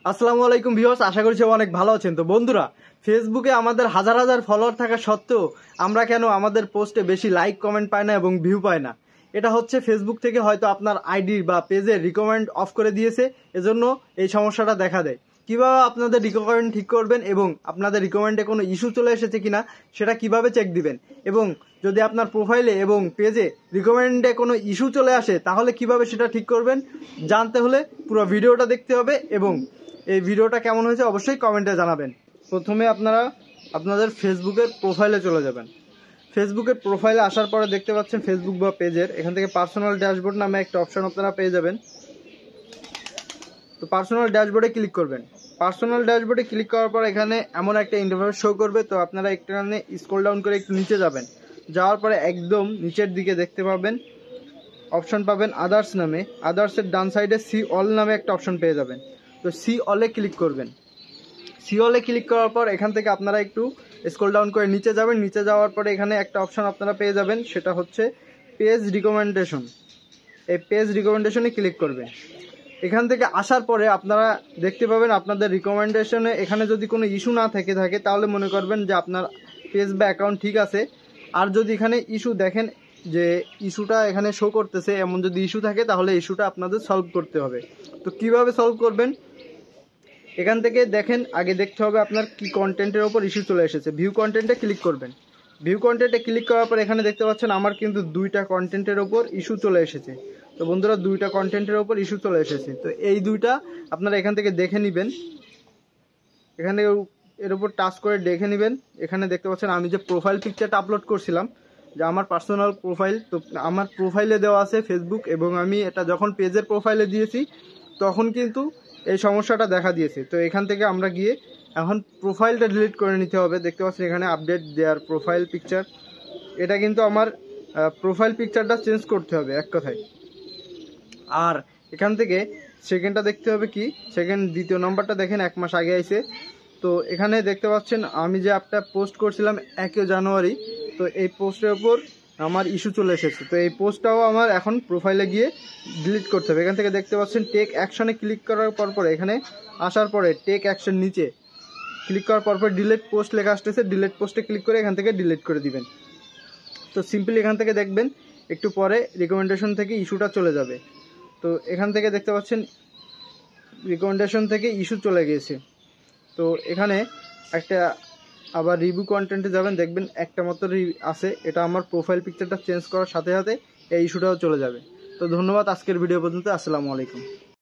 আসসালামু আলাইকুম ভিউয়ার্স, আশা করি সবাই অনেক ভালো আছেন। তো বন্ধুরা, ফেসবুকে আমাদের হাজার হাজার ফলোয়ার থাকা সত্ত্বেও আমরা কেন আমাদের পোস্টে বেশি লাইক কমেন্ট পাই না এবং ভিউ পাই না? এটা হচ্ছে ফেসবুক থেকে হয়তো আপনার আইডি বা পেজের রিকমেন্ড অফ করে দিয়েছে, এজন্য এই সমস্যাটা দেখা দেয়। কিভাবে আপনাদের রিকমেন্ড ঠিক করবেন এবং আপনাদের রিকমেন্ডে কোনো ইস্যু চলে এসেছে কিনা সেটা কিভাবে চেক দিবেন, এবং যদি আপনার প্রোফাইলে এবং পেজে রিকমেন্ডে কোনো ইস্যু চলে আসে তাহলে কিভাবে সেটা ঠিক করবেন, জানতে হলে পুরো ভিডিওটা দেখতে হবে এবং এই ভিডিওটা কেমন হয়েছে অবশ্যই কমেন্টে জানাবেন। প্রথমে আপনারা আপনাদের ফেসবুকের প্রোফাইলে চলে যাবেন। ফেসবুকের প্রোফাইলে আসার পরে দেখতে পাচ্ছেন ফেসবুক বা পেজের এখান থেকে পার্সোনাল ড্যাশবোর্ড নামে একটা অপশন আপনারা পেয়ে যাবেন। তো পার্সোনাল ড্যাশবোর্ডে ক্লিক করবেন। পার্সোনাল ড্যাশবোর্ডে ক্লিক করার পর এখানে এমন একটা ইন্টারফেস শো করবে। তো আপনারা এখানে স্ক্রল ডাউন করে একটু নিচে যাবেন। যাওয়ার পরে একদম নিচের দিকে দেখতে পাবেন অপশন পাবেন আদার্স নামে। আদার্সের ডান সাইডে সি অল নামে একটা অপশন পেয়ে যাবেন। তো সি অলে ক্লিক করবেন। সি অলে ক্লিক করার পর এখান থেকে আপনারা একটু স্ক্রল ডাউন করে নিচে যাবেন। নিচে যাওয়ার পরে এখানে একটা অপশন আপনারা পেয়ে যাবেন, সেটা হচ্ছে পেজ রিকমেন্ডেশন। এই পেজ রিকমেন্ডেশনে ক্লিক করবেন। এখান থেকে আসার পরে আপনারা দেখতে পাবেন আপনাদের রিকমেন্ডেশনে এখানে যদি কোনো ইস্যু না থাকে তাহলে মনে করবেন যে আপনার পেজ বা অ্যাকাউন্ট ঠিক আছে। আর যদি এখানে ইস্যু দেখেন যে ইস্যুটা এখানে শো করতেছে, এমন যদি ইস্যু থাকে তাহলে ইস্যুটা আপনাদের সলভ করতে হবে। তো কিভাবে সলভ করবেন, এখান থেকে দেখেন আগে দেখতে হবে আপনার কি কন্টেন্টের ওপর ইস্যু চলে এসেছে। ভিউ কন্টেন্টে ক্লিক করবেন। ভিউ কন্টেন্টে ক্লিক করার পর এখানে দেখতে পাচ্ছেন আমার কিন্তু দুইটা কন্টেন্টের ওপর ইস্যু চলে এসেছে। তো বন্ধুরা, দুইটা কন্টেন্টের ওপর ইস্যু চলে এসেছে। তো এই দুইটা আপনারা এখান থেকে দেখে নেবেন। এখানে এর উপর টাচ করে দেখে নেবেন। এখানে দেখতে পাচ্ছেন আমি যে প্রোফাইল পিকচারটা আপলোড করছিলাম, যে আমার পার্সোনাল প্রোফাইল, তো আমার প্রোফাইলে দেওয়া আছে ফেসবুক, এবং আমি এটা যখন পেজের প্রোফাইলে দিয়েছি তখন কিন্তু এই সমস্যাটা দেখা দিয়েছে। তো এখান থেকে আমরা গিয়ে এখন প্রোফাইলটা ডিলিট করে নিতে হবে। দেখতে পাচ্ছেন এখানে আপডেট দেয়ার প্রোফাইল পিকচার, এটা কিন্তু আমার প্রোফাইল পিকচারটা চেঞ্জ করতে হবে এক কথায়। আর এখান থেকে সেকেন্ডটা দেখতে হবে, কি সেকেন্ড দ্বিতীয় নম্বরটা দেখেন 1 মাস আগে আইছে। তো এখানে দেখতে পাচ্ছেন আমি যে একটা পোস্ট করছিলাম 1 জানুয়ারি, তো এই পোস্টের ওপর আমার ইস্যু চলে এসেছে। তো এই পোস্টটাও আমার এখন প্রোফাইলে গিয়ে ডিলিট করতে হবে। এখান থেকে দেখতে পাচ্ছেন টেক অ্যাকশনে ক্লিক করার পর এখানে আসার পরে টেক অ্যাকশন নিচে ক্লিক করার পর ডিলিট পোস্ট লেখা আসতেছে। ডিলিট পোস্টে ক্লিক করে এখান থেকে ডিলিট করে দিবেন। তো সিম্পলি এখান থেকে দেখবেন একটু পরে রিকমেন্ডেশন থেকে ইস্যুটা চলে যাবে। তো এখান থেকে দেখতে পাচ্ছেন রিকমেন্ডেশন থেকে ইস্যু চলে গিয়েছে। তো এখানে একটা আবার রিভিউ কন্টেন্টে যাবেন, দেখবেন একটা মাত্র আছে, এটা আমার প্রোফাইল পিকচারটা চেঞ্জ করার সাথে সাথে এই ইস্যুটাও চলে যাবে। তো ধন্যবাদ, আজকের ভিডিও পর্যন্ত। আসসালামু আলাইকুম।